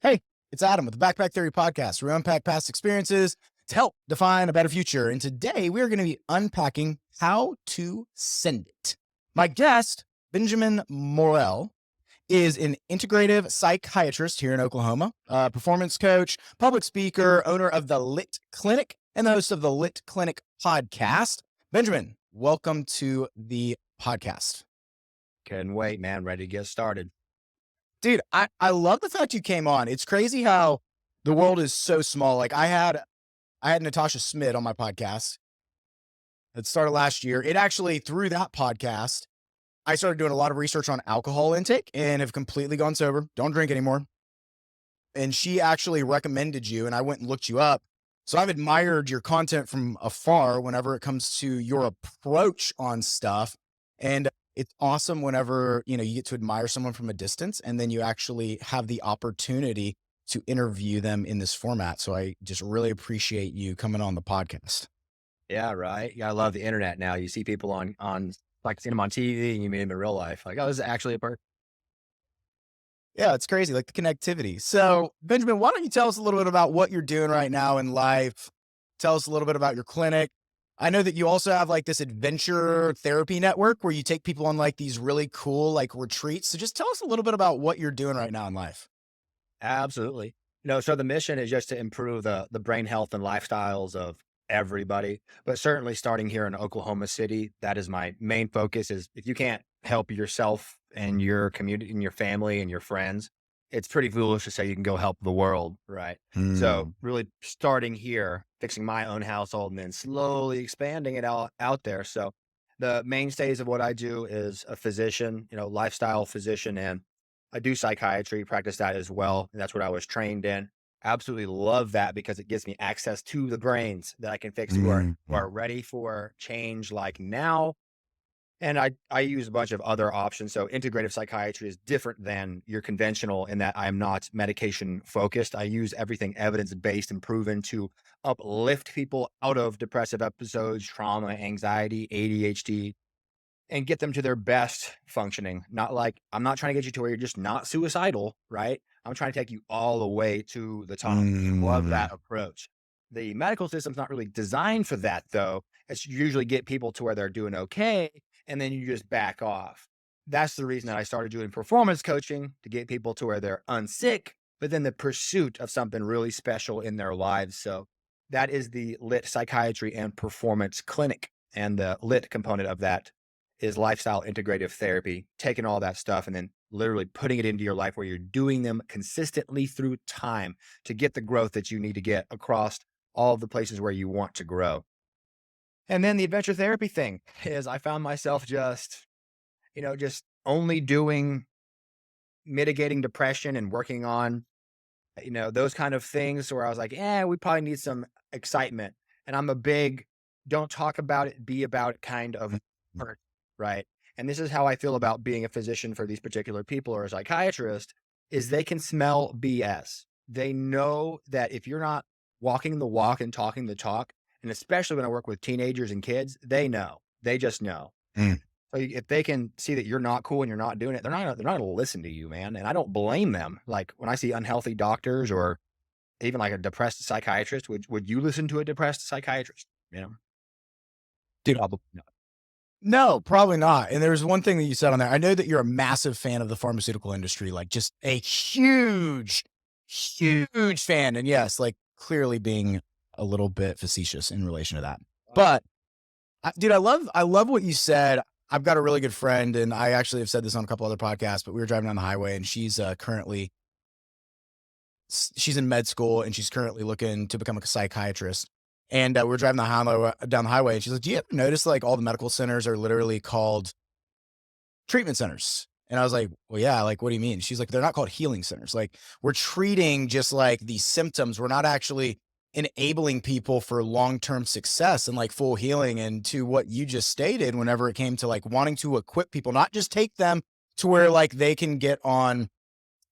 Hey, it's Adam with the Backpack Theory Podcast, where we unpack past experiences to help define a better future. And today we are going to be unpacking how to send it. My guest, Benjamin Morrell, is an integrative psychiatrist here in Oklahoma, a performance coach, public speaker, owner of the Lit Clinic, and the host of the Lit Clinic podcast. Benjamin, welcome to the podcast. Couldn't wait, man. Ready to get started. Dude, I love the fact you came on. It's crazy how the world is so small. Like I had Natasha Smith on my podcast. It started last year. It actually, through that podcast, I started doing a lot of research on alcohol intake and have completely gone sober. Don't drink anymore. And she actually recommended you, and I went and looked you up. So I've admired your content from afar whenever it comes to your approach on stuff. And it's awesome whenever, you get to admire someone from a distance and then you actually have the opportunity to interview them in this format. So I just really appreciate you coming on the podcast. Yeah, right. Yeah, I love the internet now. You see people on like seeing them on TV and you meet them in real life. Like, oh, this is actually a person. Yeah, it's crazy, like the connectivity. So Benjamin, why don't you tell us a little bit about what you're doing right now in life? Tell us a little bit about your clinic. I know that you also have like this adventure therapy network where you take people on like these really cool like retreats. So just tell us a little bit about what you're doing right now in life. Absolutely. So the mission is just to improve the brain health and lifestyles of everybody, but certainly starting here in Oklahoma City, that is my main focus. Is if you can't help yourself and your community and your family and your friends, it's pretty foolish to say you can go help the world, right? So really starting here, fixing my own household, and then slowly expanding it out there. So the mainstays of what I do is a physician, lifestyle physician, and I do psychiatry, practice that as well. And that's what I was trained in. Absolutely love that because it gives me access to the brains that I can fix who are ready for change like now. And I use a bunch of other options. So integrative psychiatry is different than your conventional in that I'm not medication focused. I use everything evidence-based and proven to uplift people out of depressive episodes, trauma, anxiety, ADHD, and get them to their best functioning. Not like I'm not trying to get you to where you're just not suicidal, right? I'm trying to take you all the way to the top. Love that approach. The medical system's not really designed for that though. It's usually get people to where they're doing okay, and then you just back off. That's the reason that I started doing performance coaching to get people to where they're unsick, but then the pursuit of something really special in their lives. So that is the Lit Psychiatry and Performance Clinic. And the lit component of that is lifestyle integrative therapy, taking all that stuff and then literally putting it into your life where you're doing them consistently through time to get the growth that you need to get across all of the places where you want to grow. And then the adventure therapy thing is I found myself just only doing mitigating depression and working on, those kind of things where I was like, we probably need some excitement. And I'm a big, don't talk about it, be about it kind of person, right? And this is how I feel about being a physician for these particular people or a psychiatrist is they can smell BS. They know that if you're not walking the walk and talking the talk, and especially when I work with teenagers and kids, they know. They just know. So if they can see that you're not cool and you're not doing it, they're not going to listen to you, man. And I don't blame them. Like when I see unhealthy doctors or even like a depressed psychiatrist, would you listen to a depressed psychiatrist? Dude, Probably not. no, probably not. And there's one thing that you said on there. I know that you're a massive fan of the pharmaceutical industry, like just a huge, huge fan. And yes, like clearly being a little bit facetious in relation to that. But dude, I love what you said. I've got a really good friend, and I actually have said this on a couple other podcasts, but we were driving down the highway and she's in med school and she's currently looking to become a psychiatrist. And we're driving down the highway, and she's like, "Do you ever notice like all the medical centers are literally called treatment centers?" And I was like, "Well, yeah. Like, what do you mean?" She's like, "They're not called healing centers. Like, we're treating just like these symptoms. We're not actually enabling people for long-term success and like full healing." And to what you just stated, whenever it came to like wanting to equip people, not just take them to where like they can get on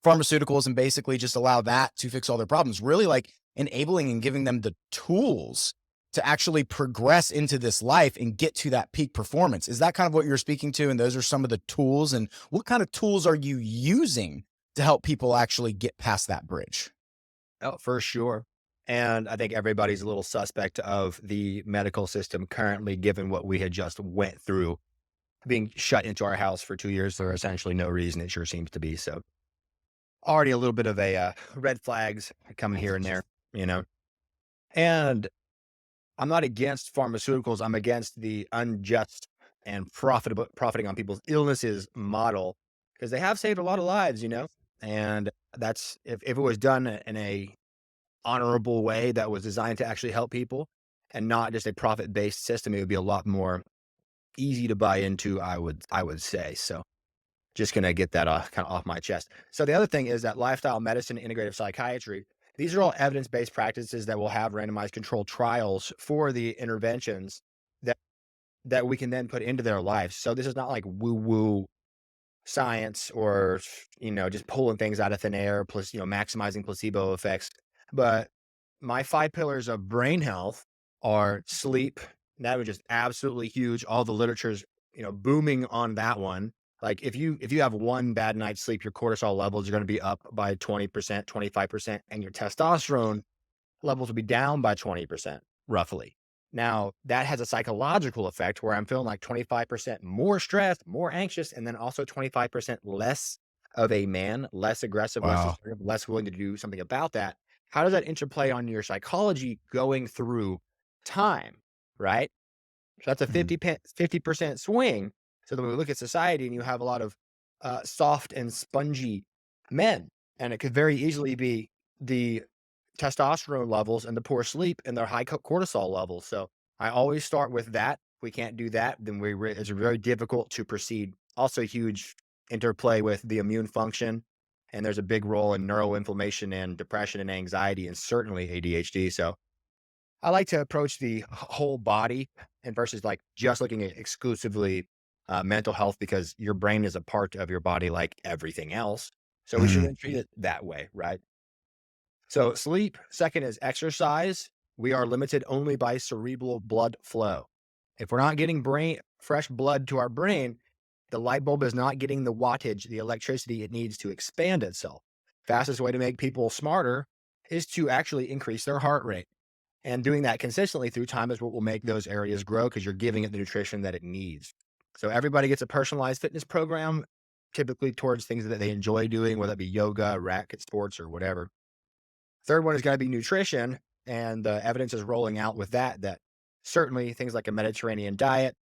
pharmaceuticals and basically just allow that to fix all their problems, really like enabling and giving them the tools to actually progress into this life and get to that peak performance. Is that kind of what you're speaking to? And those are some of the tools. And what kind of tools are you using to help people actually get past that bridge. Oh, for sure. And I think everybody's a little suspect of the medical system currently, given what we had just went through, being shut into our house for 2 years for essentially no reason. It sure seems to be. So already a little bit of a red flags coming here and there, you know. And I'm not against pharmaceuticals. I'm against the unjust and profiting on people's illnesses model, because they have saved a lot of lives, you know. And that's if it was done in a honorable way that was designed to actually help people and not just a profit-based system, it would be a lot more easy to buy into, I would say. So just gonna get that kind of off my chest. So the other thing is that lifestyle medicine, integrative psychiatry, these are all evidence-based practices that will have randomized controlled trials for the interventions that we can then put into their lives. So this is not like woo-woo science or just pulling things out of thin air, plus maximizing placebo effects. But my 5 pillars of brain health are sleep. That was just absolutely huge. All the literature's booming on that one. Like if you have one bad night's sleep, your cortisol levels are going to be up by 20%, 25%, and your testosterone levels will be down by 20%, roughly. Now, that has a psychological effect where I'm feeling like 25% more stressed, more anxious, and then also 25% less of a man, less aggressive, less Wow. assertive, less willing to do something about that. How does that interplay on your psychology going through time, right? So that's a Mhm. 50% swing. So then when we look at society and you have a lot of soft and spongy men, and it could very easily be the testosterone levels and the poor sleep and their high cortisol levels. So I always start with that. If we can't do that, then it's very difficult to proceed. Also, huge interplay with the immune function. And there's a big role in neuroinflammation and depression and anxiety, and certainly ADHD. So I like to approach the whole body and versus like just looking at exclusively mental health, because your brain is a part of your body like everything else. So we should Mhm. then treat it that way, right? So sleep, second is exercise. We are limited only by cerebral blood flow. If we're not getting fresh blood to our brain, the light bulb is not getting the wattage, the electricity it needs to expand itself. Fastest way to make people smarter is to actually increase their heart rate. And doing that consistently through time is what will make those areas grow, because you're giving it the nutrition that it needs. So everybody gets a personalized fitness program, typically towards things that they enjoy doing, whether it be yoga, racket sports, or whatever. Third one is going to be nutrition, and the evidence is rolling out with that certainly things like a Mediterranean diet,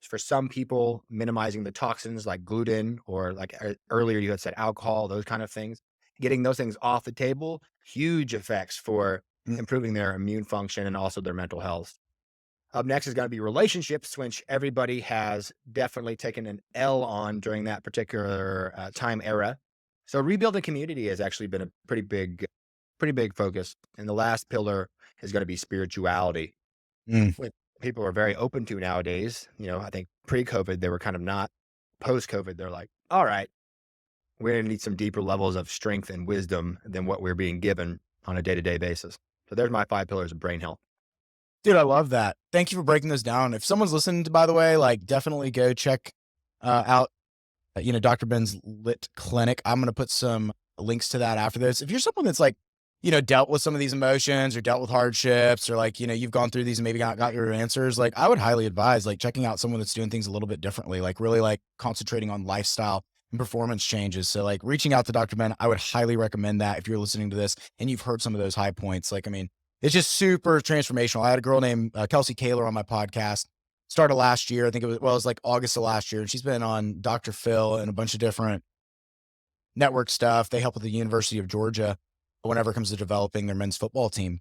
for some people, minimizing the toxins like gluten or like earlier you had said alcohol, those kind of things, getting those things off the table, huge effects for Mm. improving their immune function and also their mental health. Up next is going to be relationships, which everybody has definitely taken an L on during that particular time era. So rebuilding community has actually been a pretty big focus. And the last pillar is going to be spirituality, Mm. which people are very open to nowadays. I think pre-COVID they were kind of not. Post-COVID, they're like, all right, we're going to need some deeper levels of strength and wisdom than what we're being given on a day-to-day basis. So there's my 5 pillars of brain health. Dude, I love that. Thank you for breaking those down. If someone's listening, by the way, like definitely go check out, Dr. Ben's Lit Clinic. I'm going to put some links to that after this. If you're someone that's like, dealt with some of these emotions or dealt with hardships or like, you've gone through these and maybe got your answers, like I would highly advise like checking out someone that's doing things a little bit differently, like really like concentrating on lifestyle and performance changes. So like reaching out to Dr. Ben, I would highly recommend that if you're listening to this and you've heard some of those high points. Like, I mean, it's just super transformational. I had a girl named Kelsey Kaler on my podcast. Started last year. I think it was like August of last year. And she's been on Dr. Phil and a bunch of different network stuff. They help with the University of Georgia whenever it comes to developing their men's football team.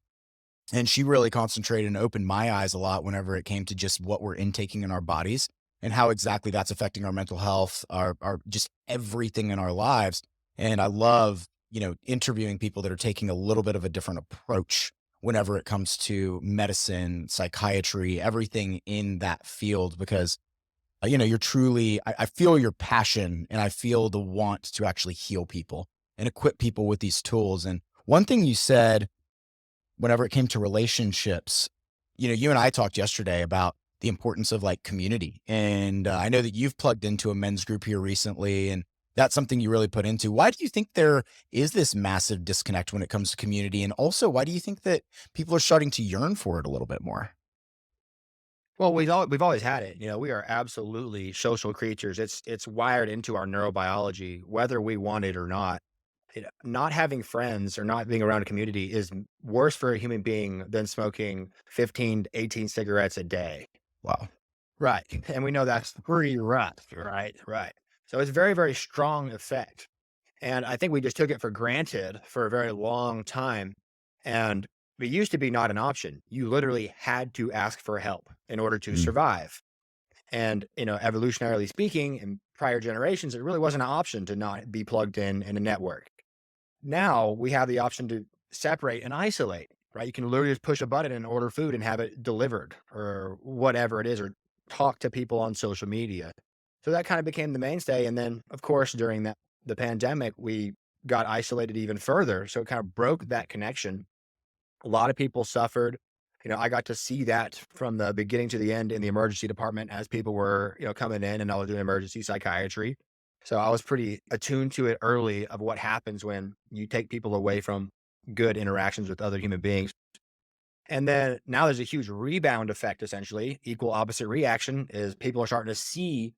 And she really concentrated and opened my eyes a lot whenever it came to just what we're intaking in our bodies and how exactly that's affecting our mental health, our just everything in our lives. And I love, interviewing people that are taking a little bit of a different approach whenever it comes to medicine, psychiatry, everything in that field, because you're truly, I feel your passion and I feel the want to actually heal people and equip people with these tools. And one thing you said whenever it came to relationships, you and I talked yesterday about the importance of like community. And I know that you've plugged into a men's group here recently. And That's something you really put into. Why do you think there is this massive disconnect when it comes to community? And also, why do you think that people are starting to yearn for it a little bit more? Well, we've always had it. We are absolutely social creatures. It's wired into our neurobiology, whether we want it or not. Not having friends or not being around a community is worse for a human being than smoking 15 to 18 cigarettes a day. Wow. Right. And we know that's pretty rough. Right. Right. So it's very, very strong effect. And I think we just took it for granted for a very long time. And it used to be not an option. You literally had to ask for help in order to Mm, survive. And, evolutionarily speaking, in prior generations, it really wasn't an option to not be plugged in a network. Now we have the option to separate and isolate, right? You can literally just push a button and order food and have it delivered or whatever it is, or talk to people on social media. So that kind of became the mainstay. And then, of course, during the pandemic, we got isolated even further. So it kind of broke that connection. A lot of people suffered. I got to see that from the beginning to the end in the emergency department as people were, coming in, and I was doing emergency psychiatry. So I was pretty attuned to it early of what happens when you take people away from good interactions with other human beings. And then now there's a huge rebound effect, essentially. Equal opposite reaction is people are starting to see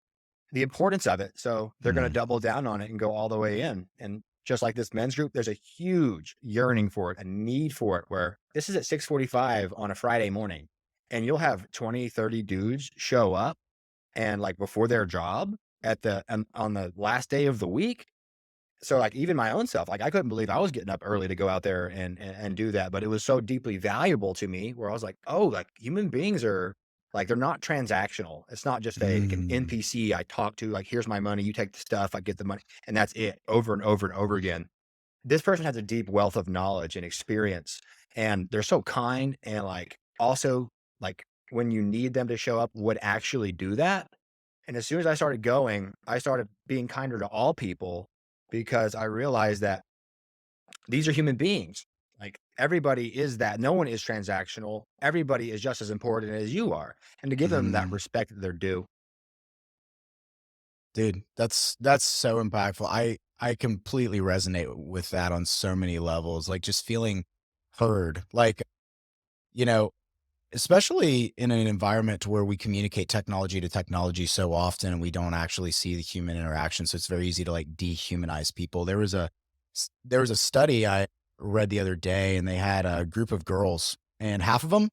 the importance of it. So they're going to mm, double down on it and go all the way in. And just like this men's group, there's a huge yearning for it, a need for it, where this is at 6:45 on a Friday morning, and you'll have 20, 30 dudes show up and like before their job on the last day of the week. So like even my own self, like I couldn't believe I was getting up early to go out there and do that, but it was so deeply valuable to me where I was like, oh, like human beings are like they're not transactional. It's not just like an mm. NPC I talk to, like here's my money, you take the stuff, I get the money, and that's it over and over and over again. This person has a deep wealth of knowledge and experience, and they're so kind and like also like when you need them to show up would actually do that. And as soon as I started going, I started being kinder to all people because I realized that these are human beings. Like everybody is that. No one is transactional. Everybody is just as important as you are. And to give them that Mm. respect that they're due. Dude, that's so impactful. I completely resonate with that on so many levels, like, just feeling heard. Like, you know, especially in an environment to where we communicate technology to technology so often and we don't actually see the human interaction, so it's very easy to, like, dehumanize people. There was a study I read the other day, and they had a group of girls, and half of them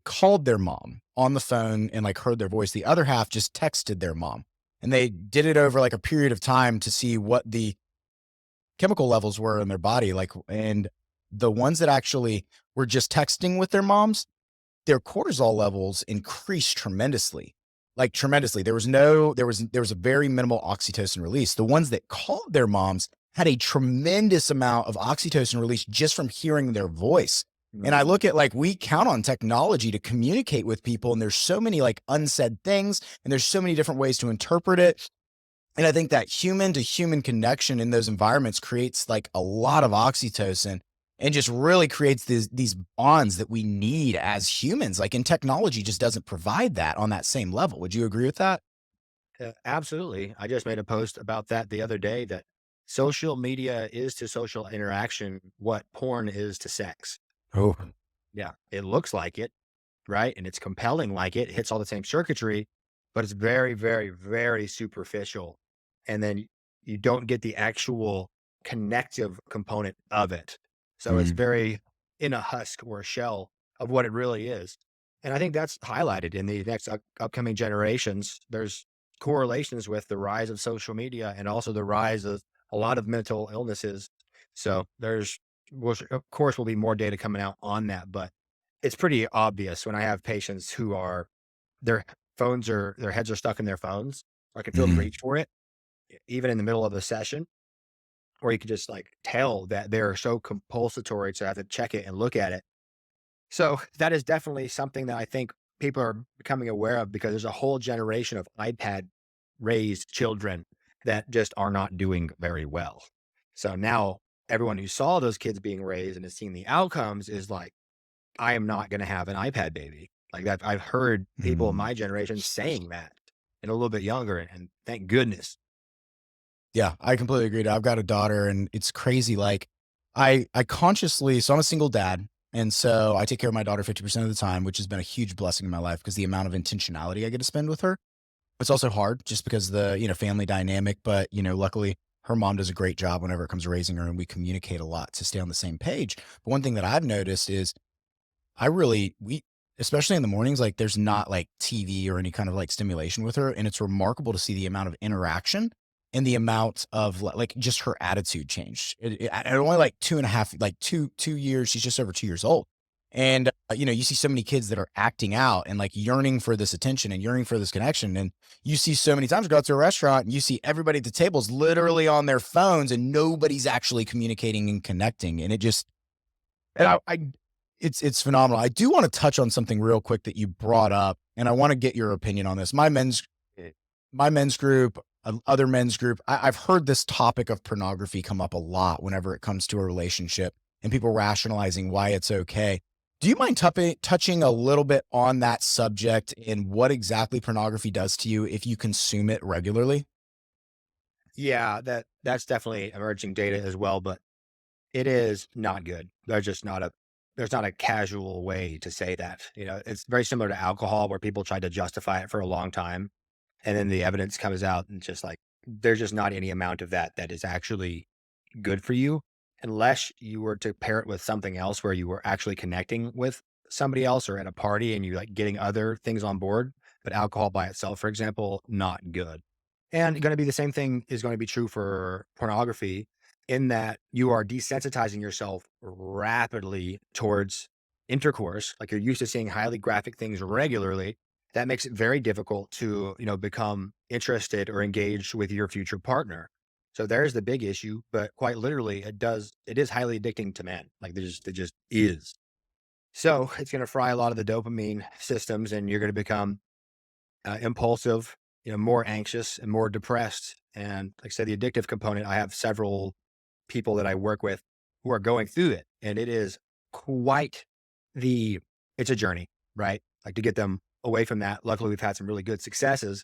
called their mom on the phone and, like, heard their voice. The other half just texted their mom, and they did it over, like, a period of time to see what the chemical levels were in their body, like, and the ones that actually were just texting with their moms, their cortisol levels increased tremendously, like, tremendously. There was a very minimal oxytocin release. The ones that called their moms had a tremendous amount of oxytocin release just from hearing their voice. And I Mm. look at, like, we count on technology to communicate with people, and there's so many, like, unsaid things, and there's so many different ways to interpret it. And I think that human to human connection in those environments creates, like, a lot of oxytocin and just really creates these bonds that we need as humans. Like, and technology just doesn't provide that on that same level. Would you agree with that? Absolutely. I just made a post about that the other day that social media is to social interaction what porn is to sex. Oh. Yeah. It looks like it, right? And it's compelling like it hits all the same circuitry, but it's very, very, very superficial. And then you don't get the actual connective component of it. So it's Mm, very in a husk or a shell of what it really is. And I think that's highlighted in the next upcoming generations. There's correlations with the rise of social media and also the rise of a lot of mental illnesses. So of course, will be more data coming out on that, but it's pretty obvious when I have patients who are their their heads are stuck in their phones. I can feel them mm, reach for it, even in the middle of the session, or you can just like tell that they're so compulsory to have to check it and look at it. So that is definitely something that I think people are becoming aware of because there's a whole generation of iPad raised children that just are not doing very well. So now everyone who saw those kids being raised and has seen the outcomes is like, I am not gonna have an iPad baby. Like that I've heard people in mm. my generation saying that. and a little bit younger, and thank goodness. Yeah, I completely agree. I've got a daughter and it's crazy. Like I consciously, so I'm a single dad. And so I take care of my daughter 50% of the time, which has been a huge blessing in my life because the amount of intentionality I get to spend with her. It's also hard just because the, family dynamic, but luckily her mom does a great job whenever it comes to raising her and we communicate a lot to stay on the same page. But one thing that I've noticed is we especially in the mornings, like, there's not, like, TV or any kind of, like, stimulation with her, and it's remarkable to see the amount of interaction and the amount of, just her attitude change. At only, like, 2 and a half, like, 2 years, she's just over 2 years old, and, you see so many kids that are acting out and, like, yearning for this attention and yearning for this connection, and you see so many times go out to a restaurant and you see everybody at the tables literally on their phones and nobody's actually communicating and connecting, and it just and it's phenomenal. I do wanna touch on something real quick that you brought up, and I wanna get your opinion on this. My men's group, other men's group, I've heard this topic of pornography come up a lot whenever it comes to a relationship and people rationalizing why it's okay. Do you mind touching a little bit on that subject and what exactly pornography does to you if you consume it regularly? Yeah, that's definitely emerging data as well, but it is not good. There's not a casual way to say that. It's very similar to alcohol where people tried to justify it for a long time, and then the evidence comes out and just like there's just not any amount of that that is actually good for you unless you were to pair it with something else where you were actually connecting with somebody else or at a party and you're like getting other things on board. But alcohol by itself, for example, not good. And going to be the same thing is going to be true for pornography in that you are desensitizing yourself rapidly towards intercourse. Like you're used to seeing highly graphic things regularly. That makes it very difficult to, become interested or engaged with your future partner. So there's the big issue, but quite literally it is highly addicting to men. Like it just is. So it's going to fry a lot of the dopamine systems and you're going to become impulsive, more anxious and more depressed. And like I said, the addictive component, I have several people that I work with who are going through it. And it is quite it's a journey, right? Like to get them away from that. Luckily, we've had some really good successes,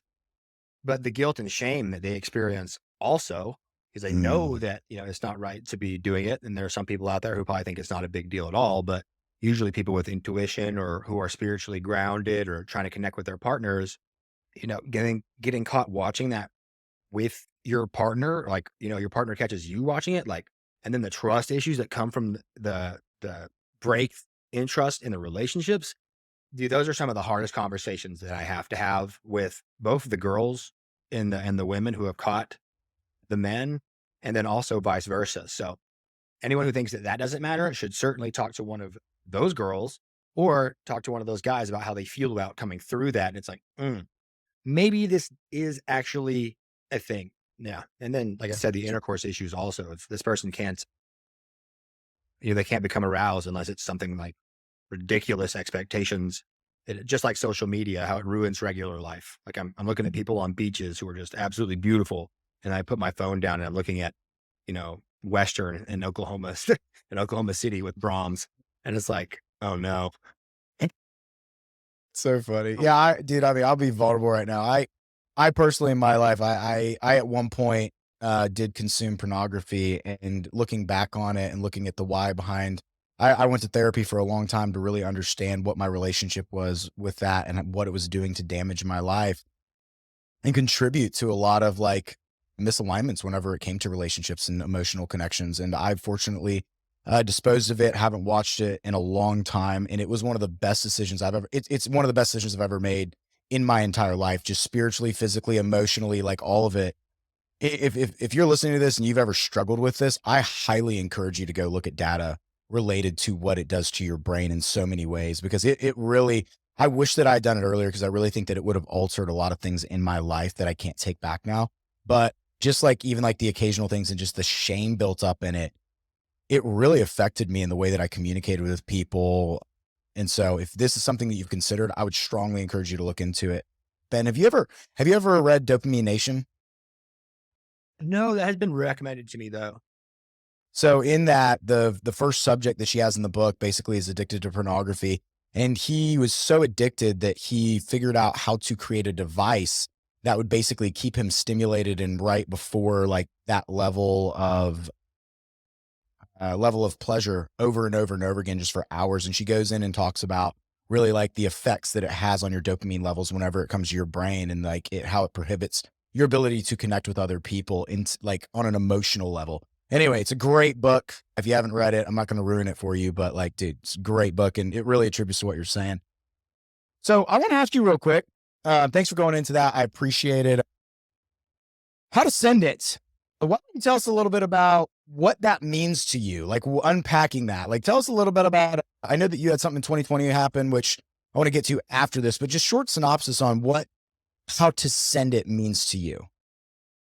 but the guilt and shame that they experience also, because they know Mm. that, it's not right to be doing it. And there are some people out there who probably think it's not a big deal at all, but usually people with intuition or who are spiritually grounded or trying to connect with their partners, getting caught watching that with your partner, like, your partner catches you watching it, like, and then the trust issues that come from the break in trust in the relationships, dude, those are some of the hardest conversations that I have to have with both the girls and the women who have caught the men, and then also vice versa. So anyone who thinks that that doesn't matter should certainly talk to one of those girls or talk to one of those guys about how they feel about coming through that. And it's like, maybe this is actually a thing. Yeah. And then, like I said, the intercourse issues also, if this person can't, they can't become aroused unless it's something like ridiculous expectations. Just like social media, how it ruins regular life. Like I'm looking at people on beaches who are just absolutely beautiful. And I put my phone down and I'm looking at, Western in Oklahoma, in Oklahoma City with Brahms. And it's like, oh no. So funny. Yeah, dude, I mean, I'll be vulnerable right now. I personally in my life, I at one point did consume pornography and looking back on it and looking at the why behind I went to therapy for a long time to really understand what my relationship was with that and what it was doing to damage my life and contribute to a lot of like misalignments whenever it came to relationships and emotional connections. And I fortunately disposed of it, haven't watched it in a long time. And it was one of the best decisions it's one of the best decisions I've ever made in my entire life, just spiritually, physically, emotionally, like all of it. If you're listening to this and you've ever struggled with this, I highly encourage you to go look at data related to what it does to your brain in so many ways, because it really, I wish that I had done it earlier because I really think that it would have altered a lot of things in my life that I can't take back now. But just like even like the occasional things and just the shame built up in it, it really affected me in the way that I communicated with people. And so if this is something that you've considered, I would strongly encourage you to look into it. Ben, have you ever read Dopamine Nation? No, that has been recommended to me though. So in that, the first subject that she has in the book basically is addicted to pornography. And he was so addicted that he figured out how to create a device that would basically keep him stimulated and right before like that level of pleasure over and over and over again just for hours. And she goes in and talks about really like the effects that it has on your dopamine levels whenever it comes to your brain, and like how it prohibits your ability to connect with other people in like on an emotional level. Anyway, it's a great book. If you haven't read it, I'm not going to ruin it for you, but like, dude, it's a great book and it really attributes to what you're saying. So I want to ask you real quick. Thanks for going into that. I appreciate it. How to send it. Why don't you tell us a little bit about what that means to you? Like unpacking that. Like tell us a little bit about it. I know that you had something in 2020 happen, which I want to get to after this, but just short synopsis on what how to send it means to you.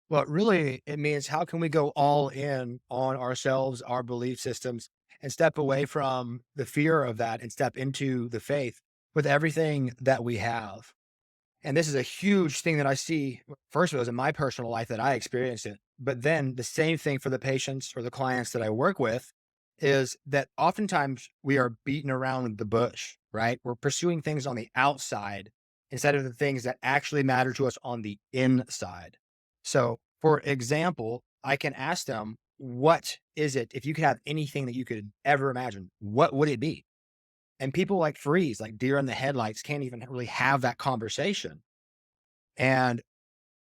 Well, really, it means how can we go all in on ourselves, our belief systems, and step away from the fear of that and step into the faith with everything that we have. And this is a huge thing that I see. First of all, it was in my personal life that I experienced it. But then the same thing for the patients or the clients that I work with is that oftentimes we are beating around the bush, right? We're pursuing things on the outside instead of the things that actually matter to us on the inside. So, for example, I can ask them, what is it? If you could have anything that you could ever imagine, what would it be? And people like freeze, like deer in the headlights, can't even really have that conversation. And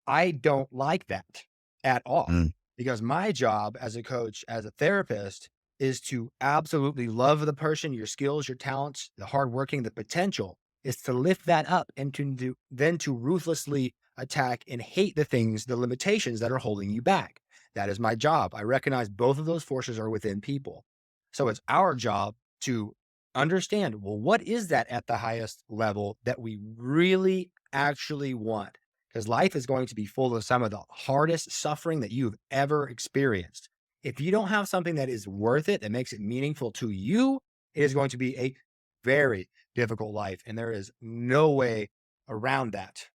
I don't like that at all, Mm. because my job as a coach, as a therapist, is to absolutely love the person, your skills, your talents, the hardworking, the potential is to lift that up and then to ruthlessly attack and hate the things, the limitations that are holding you back. That is my job. I recognize both of those forces are within people. So it's our job to understand, well, what is that at the highest level that we really actually want? Because life is going to be full of some of the hardest suffering that you've ever experienced. If you don't have something that is worth it, that makes it meaningful to you, it is going to be a very difficult life. And there is no way around that.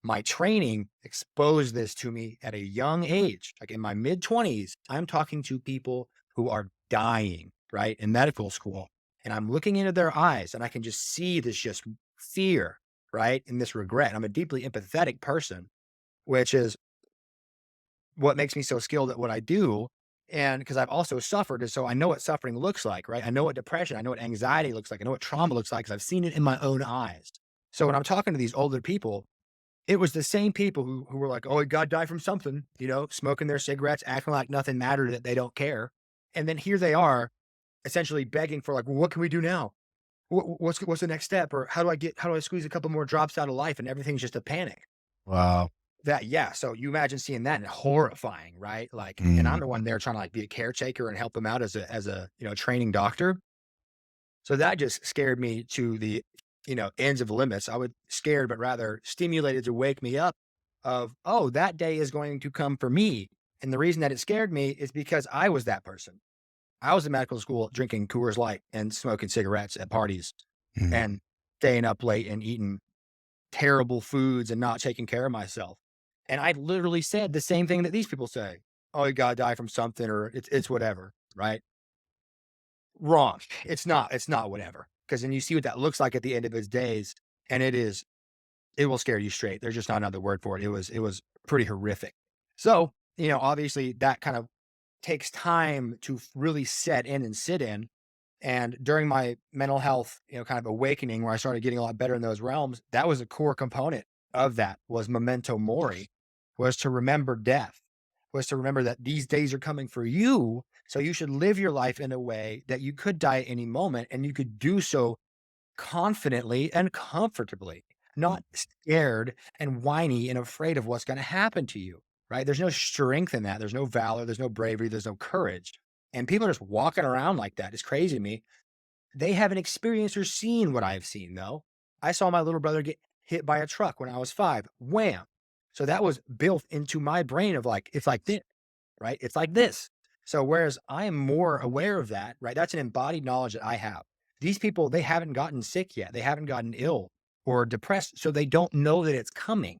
My training exposed this to me at a young age. Like in my mid 20s, I'm talking to people who are dying, right, in medical school. And I'm looking into their eyes and I can just see this just fear, right, and this regret. I'm a deeply empathetic person, which is what makes me so skilled at what I do. And because I've also suffered. And so I know what suffering looks like, right? I know what depression, I know what anxiety looks like, I know what trauma looks like because I've seen it in my own eyes. So when I'm talking to these older people, it was the same people who were like, "Oh, he got die from something," smoking their cigarettes, acting like nothing mattered, that they don't care. And then here they are essentially begging for like, "Well, what can we do now? What's the next step? Or how do I squeeze a couple more drops out of life?" And everything's just a panic. Wow. Yeah. So you imagine seeing that and horrifying, right? Like, and I'm Mm. the one there trying to like be a caretaker and help them out as a training doctor. So that just scared me to the, ends of limits. I would scared, but rather stimulated to wake me up of, oh, that day is going to come for me. And the reason that it scared me is because I was that person. I was in medical school drinking Coors Light and smoking cigarettes at parties Mm. and staying up late and eating terrible foods and not taking care of myself. And I literally said the same thing that these people say. Oh, you gotta die from something, or it's whatever, right? Wrong. It's not whatever. Because then you see what that looks like at the end of his days, and it will scare you straight. There's just not another word for it. It was pretty horrific. So, obviously that kind of takes time to really set in and sit in. And during my mental health, kind of awakening where I started getting a lot better in those realms, that was a core component of that was memento mori, was to remember death, was to remember that these days are coming for you. So you should live your life in a way that you could die at any moment and you could do so confidently and comfortably, not scared and whiny and afraid of what's going to happen to you, right? There's no strength in that. There's no valor. There's no bravery. There's no courage. And people are just walking around like that. It's crazy to me. They haven't experienced or seen what I've seen, though. I saw my little brother get hit by a truck when I was 5. Wham. So that was built into my brain of like, it's like this, right? It's like this. So whereas I am more aware of that, right? That's an embodied knowledge that I have. These people, they haven't gotten sick yet. They haven't gotten ill or depressed. So they don't know that it's coming.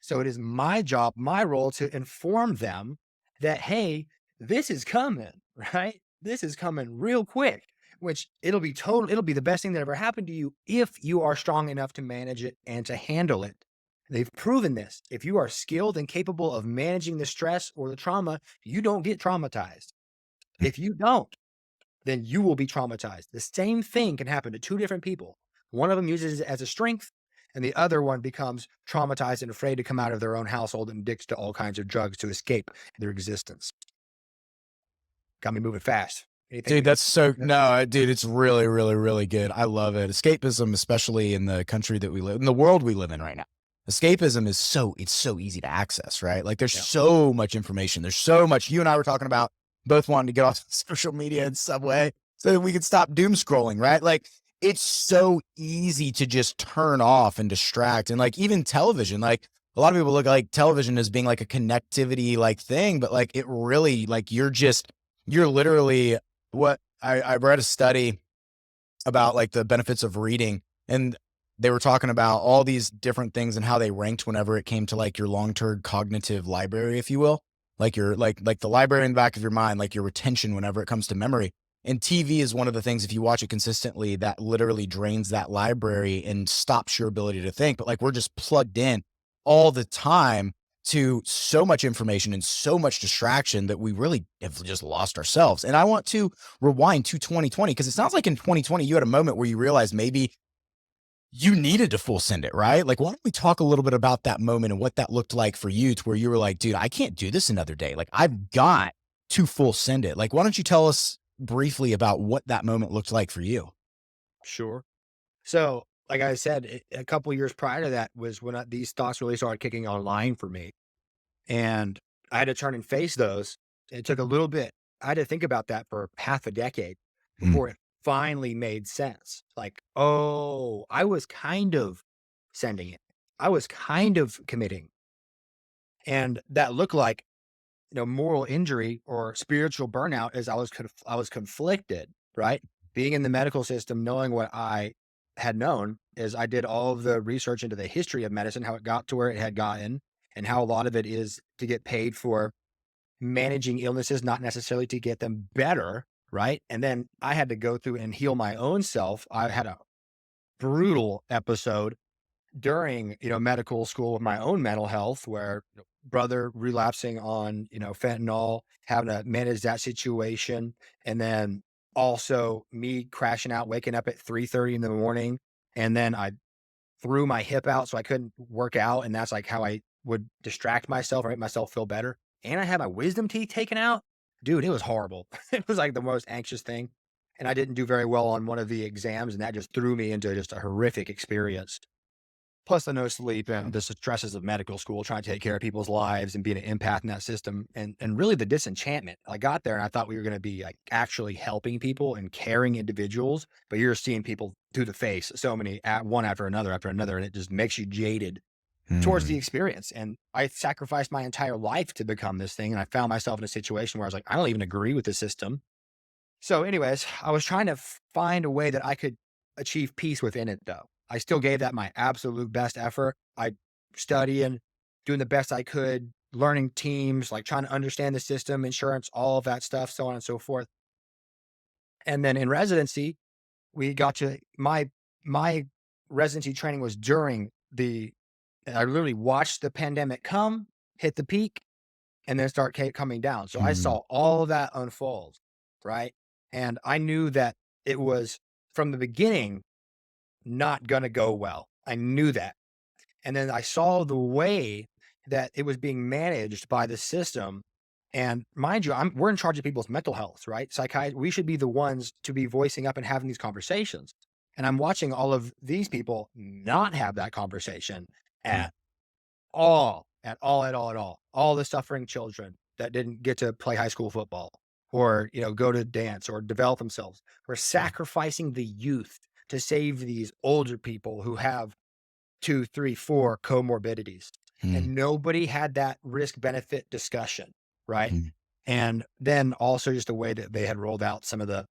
So it is my job, my role to inform them that, hey, this is coming, right? This is coming real quick, which it'll be the best thing that ever happened to you if you are strong enough to manage it and to handle it. They've proven this. If you are skilled and capable of managing the stress or the trauma, you don't get traumatized. If you don't, then you will be traumatized. The same thing can happen to two different people. One of them uses it as a strength, and the other one becomes traumatized and afraid to come out of their own household and addicted to all kinds of drugs to escape their existence. Got me moving fast. Anything Dude, we can that's so no, dude, it's really, really, really good. I love it. Escapism, especially in the country that we live in, the world we live in right now. Escapism is it's so easy to access, right? Like there's yeah, so much information. There's so much. You and I were talking about both wanting to get off social media and Subway so that we could stop doom scrolling, right? Like it's so easy to just turn off and distract. And like even television, like a lot of people look at like television as being like a connectivity like thing, but like it really like you're literally what I read a study about like the benefits of reading, and they were talking about all these different things and how they ranked whenever it came to like your long-term cognitive library, if you will, like your like the library in the back of your mind, like your retention whenever it comes to memory. And TV is one of the things, if you watch it consistently, that literally drains that library and stops your ability to think. But like we're just plugged in all the time to so much information and so much distraction that we really have just lost ourselves. And I want to rewind to 2020 because it sounds like in 2020 you had a moment where you realized maybe you needed to full send it, right? Like, why don't we talk a little bit about that moment and what that looked like for you to where you were like, dude, I can't do this another day. Like, I've got to full send it. Like, why don't you tell us briefly about what that moment looked like for you? sure. So, like I said, a couple years prior to that was when these thoughts really started kicking online for me. And I had to turn and face those. It took a little bit. I had to think about that for half a decade Mm, before it finally made sense. Like, oh, I was kind of sending it. I was kind of committing. And that looked like, moral injury or spiritual burnout as I was conflicted, right? Being in the medical system, knowing what I had known is I did all of the research into the history of medicine, how it got to where it had gotten, and how a lot of it is to get paid for managing illnesses, not necessarily to get them better, right? And then I had to go through and heal my own self. I had a brutal episode during, medical school with my own mental health where brother relapsing on, fentanyl, having to manage that situation. And then also me crashing out, waking up at 3:30 in the morning. And then I threw my hip out so I couldn't work out. And that's like how I would distract myself or make myself feel better. And I had my wisdom teeth taken out. Dude, it was horrible. It was like the most anxious thing. And I didn't do very well on one of the exams. And that just threw me into just a horrific experience. Plus the no sleep and the stresses of medical school, trying to take care of people's lives and being an empath in that system. And really the disenchantment. I got there and I thought we were going to be like actually helping people and caring individuals, but you're seeing people through the face, so many at one after another, and it just makes you jaded towards the mm, experience. And I sacrificed my entire life to become this thing. And I found myself in a situation where I was like, I don't even agree with the system. So, anyways, I was trying to find a way that I could achieve peace within it, though. I still gave that my absolute best effort. I studying, doing the best I could, learning teams, like trying to understand the system, insurance, all of that stuff, so on and so forth. And then in residency, we got to my residency training was during the. I literally watched the pandemic come, hit the peak, and then start coming down. So I mm, saw all of that unfold, right? And I knew that it was from the beginning not going to go well. I knew that. And then I saw the way that it was being managed by the system. And mind you, we're in charge of people's mental health, right? Psychiatry, we should be the ones to be voicing up and having these conversations. And I'm watching all of these people not have that conversation mm, at all, at all, at all, at all. All the suffering children that didn't get to play high school football or, go to dance or develop themselves. We're sacrificing the youth to save these older people who have 2, 3, 4 comorbidities. mm, And nobody had that risk benefit discussion, right? mm, And then also just the way that they had rolled out some of the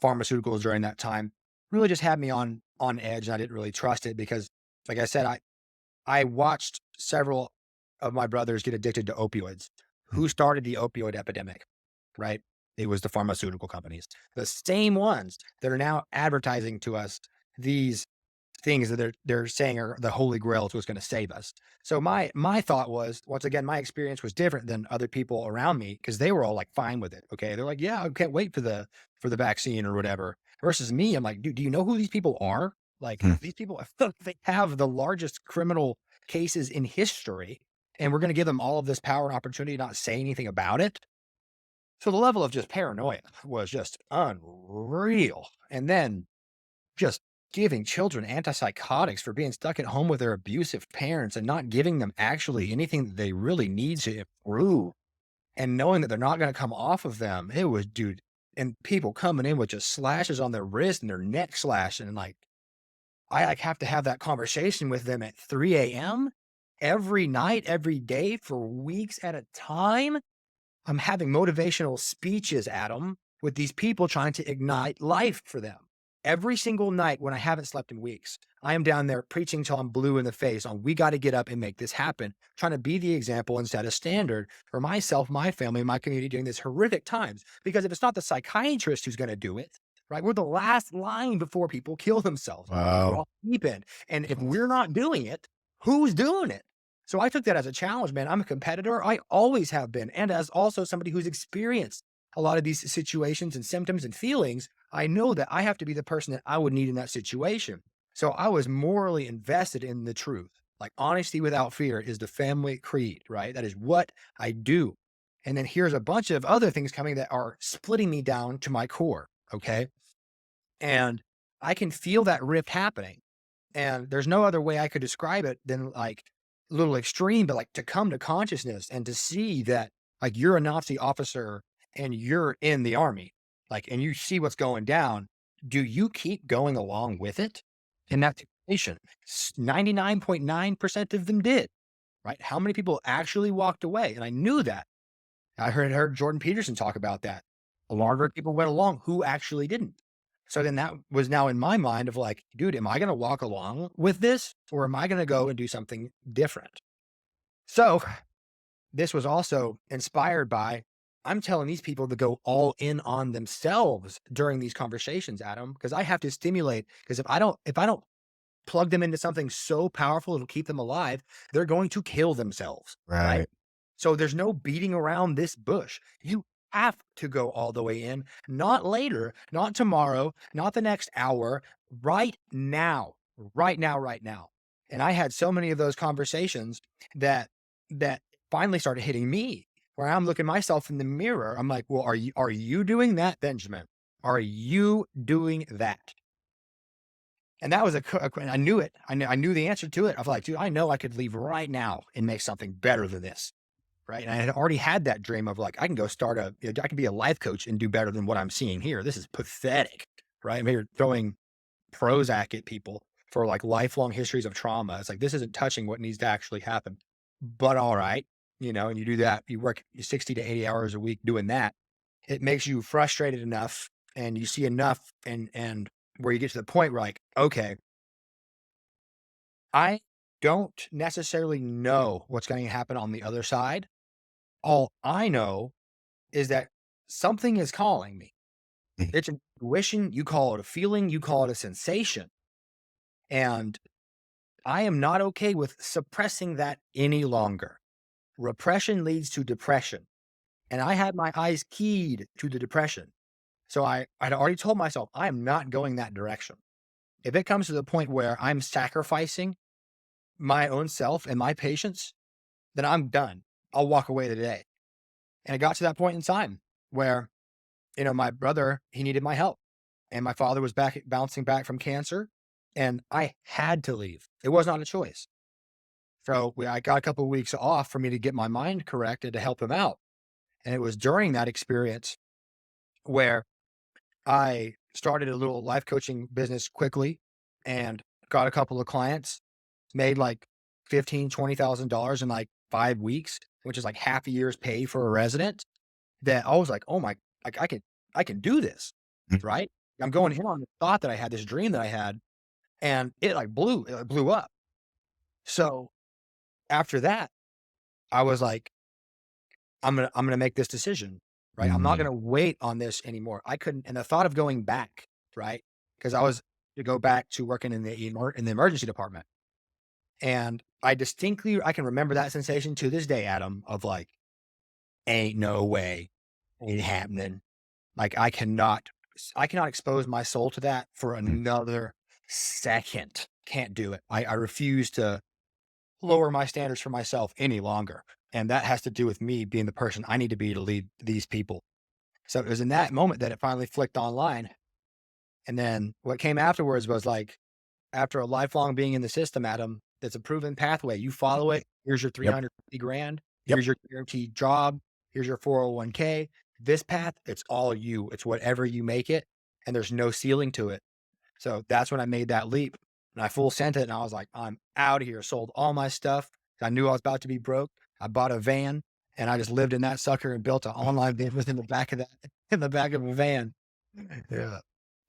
pharmaceuticals during that time really just had me on edge. And I didn't really trust it because, like I said, I watched several of my brothers get addicted to opioids. mm, Who started the opioid epidemic, right? It was the pharmaceutical companies, the same ones that are now advertising to us these things that they're saying are the holy grail is what's going to save us. So my thought was, once again, my experience was different than other people around me because they were all like fine with it. Okay, they're like, yeah, I can't wait for the vaccine or whatever. Versus me, I'm like, dude, do you know who these people are? Like Hmm. these people, they have the largest criminal cases in history, and we're going to give them all of this power and opportunity to not say anything about it. So the level of just paranoia was just unreal. And then just giving children antipsychotics for being stuck at home with their abusive parents and not giving them actually anything that they really need to improve and knowing that they're not going to come off of them. It was, dude, and people coming in with just slashes on their wrist and their neck slash. And like, I like have to have that conversation with them at 3 a.m. every night, every day for weeks at a time. I'm having motivational speeches, Adam, with these people trying to ignite life for them. Every single night when I haven't slept in weeks, I am down there preaching till I'm blue in the face on we got to get up and make this happen, trying to be the example and set a standard for myself, my family, my community during these horrific times. Because if it's not the psychiatrist who's going to do it, right, we're the last line before people kill themselves. We're Wow. all deep in. And if we're not doing it, who's doing it? So I took that as a challenge, man. I'm a competitor. I always have been. And as also somebody who's experienced a lot of these situations and symptoms and feelings, I know that I have to be the person that I would need in that situation. So I was morally invested in the truth. Like honesty without fear is the family creed, right? That is what I do. And then here's a bunch of other things coming that are splitting me down to my core. Okay. And I can feel that rift happening. And there's no other way I could describe it than like a little extreme, but like to come to consciousness and to see that like you're a Nazi officer and you're in the army, like, and you see what's going down. Do you keep going along with it in that situation? 99.9% of them did, right? How many people actually walked away? And I knew that. I heard Jordan Peterson talk about that. A lot of people went along who actually didn't. So then that was now in my mind of like, dude, am I going to walk along with this or am I going to go and do something different? So this was also inspired by I'm telling these people to go all in on themselves during these conversations, Adam, because I have to stimulate. Because if I don't plug them into something so powerful, it'll keep them alive, they're going to kill themselves. Right. Right. So there's no beating around this bush. You have to go all the way in, not later, not tomorrow, not the next hour, right now, right now, right now. And I had so many of those conversations that that finally started hitting me where I'm looking myself in the mirror. I'm like, well, are you doing that, Benjamin? Are you doing that? And that was I knew it. I knew the answer to it. I was like, dude, I know I could leave right now and make something better than this. Right. And I had already had that dream of like, I can go start I can be a life coach and do better than what I'm seeing here. This is pathetic. Right. I'm here throwing Prozac at people for like lifelong histories of trauma. It's like, this isn't touching what needs to actually happen. But all right. And you do that, you work 60 to 80 hours a week doing that. It makes you frustrated enough and you see enough and where you get to the point where like, okay, I don't necessarily know what's going to happen on the other side. All I know is that something is calling me. Mhm. It's an intuition, you call it a feeling, you call it a sensation. And I am not okay with suppressing that any longer. Repression leads to depression. And I had my eyes keyed to the depression. So I'd already told myself, I am not going that direction. If it comes to the point where I'm sacrificing my own self and my patience, then I'm done. I'll walk away today. And it got to that point in time where, my brother, he needed my help. And my father was bouncing back from cancer. And I had to leave. It was not a choice. So I got a couple of weeks off for me to get my mind corrected to help him out. And it was during that experience where I started a little life coaching business quickly and got a couple of clients, made like $15,000-$20,000 in like 5 weeks, which is like half a year's pay for a resident. That I was like, oh my, like I can do this, Mhm. right? I'm going in on the thought that I had this dream that I had, and it blew up. So after that, I was like, I'm gonna make this decision, right? I'm not Mm. gonna wait on this anymore. I couldn't, and the thought of going back, right? Because I was to go back to working in the emergency department. And I can remember that sensation to this day, Adam, of like, ain't no way, ain't happening. Like I cannot expose my soul to that for Mm. another second. Can't do it. I refuse to lower my standards for myself any longer. And that has to do with me being the person I need to be to lead these people. So it was in that moment that it finally flicked online. And then what came afterwards was like, after a lifelong being in the system, Adam, it's a proven pathway. You follow it. Here's your Yep. 350 grand. Yep. Here's your guaranteed job. Here's your 401k. This path, it's all you. It's whatever you make it. And there's no ceiling to it. So that's when I made that leap and I full sent it. And I was like, I'm out of here. Sold all my stuff. I knew I was about to be broke. I bought a van and I just lived in that sucker and built an online business in the back of that, in the back of a van. Yeah.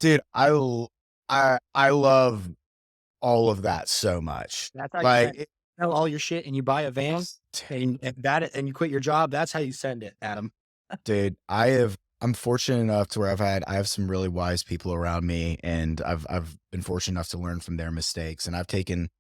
Dude, I love all of that so much. That's how you Like, sell all your shit and you buy a van and you quit your job. That's how you send it, Adam. dude, I'm fortunate enough to where I have some really wise people around me, and I've been fortunate enough to learn from their mistakes, and I've taken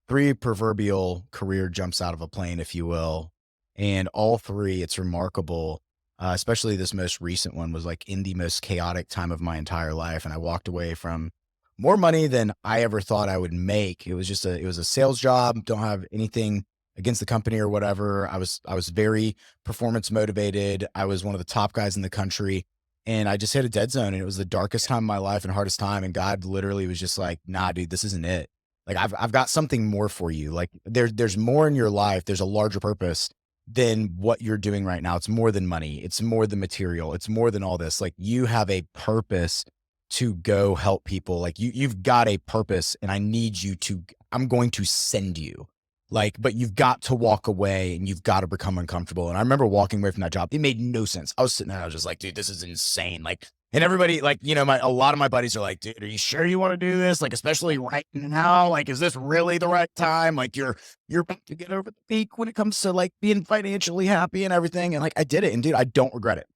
3 proverbial career jumps out of a plane, if you will, and all 3, it's remarkable. Especially this most recent one was like in the most chaotic time of my entire life, and I walked away from more money than I ever thought I would make. It was a sales job. Don't have anything against the company or whatever. I was very performance motivated. I was one of the top guys in the country, and I just hit a dead zone, and it was the darkest time of my life and hardest time. And God literally was just like, "Nah, dude, this isn't it. Like I've got something more for you. Like there's more in your life. There's a larger purpose than what you're doing right now. It's more than money. It's more than material. It's more than all this. Like you have a purpose to go help people. Like you've got a purpose, and I need you to, I'm going to send you. Like, but you've got to walk away and you've got to become uncomfortable." And I remember walking away from that job. It made no sense. I was sitting there, I was just like, dude, this is insane. Like, and everybody, like, a lot of my buddies are like, dude, are you sure you want to do this? Like, especially right now, like, is this really the right time? Like, you're about to get over the peak when it comes to like being financially happy and everything. And like, I did it. And dude, I don't regret it.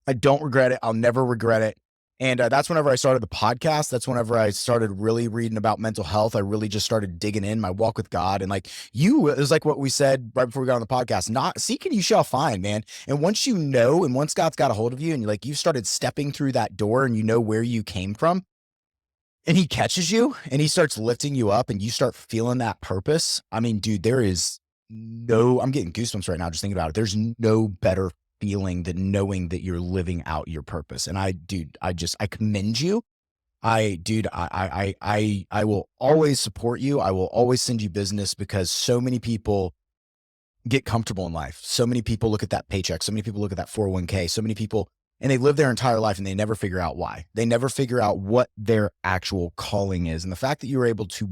I don't regret it. I'll never regret it. And that's whenever I started the podcast. That's whenever I started really reading about mental health. I really just started digging in my walk with God. And like it was like what we said right before we got on the podcast, not seek and you shall find, man. And once you know, and once God's got a hold of you and like you started stepping through that door and you know where you came from, and he catches you and he starts lifting you up and you start feeling that purpose. I mean, dude, I'm getting goosebumps right now just thinking about it. There's no better feeling than knowing that you're living out your purpose. And I commend you. I will always support you. I will always send you business because so many people get comfortable in life. So many people look at that paycheck. So many people look at that 401k. So many people, and they live their entire life and they never figure out why. They never figure out what their actual calling is. And the fact that you were able to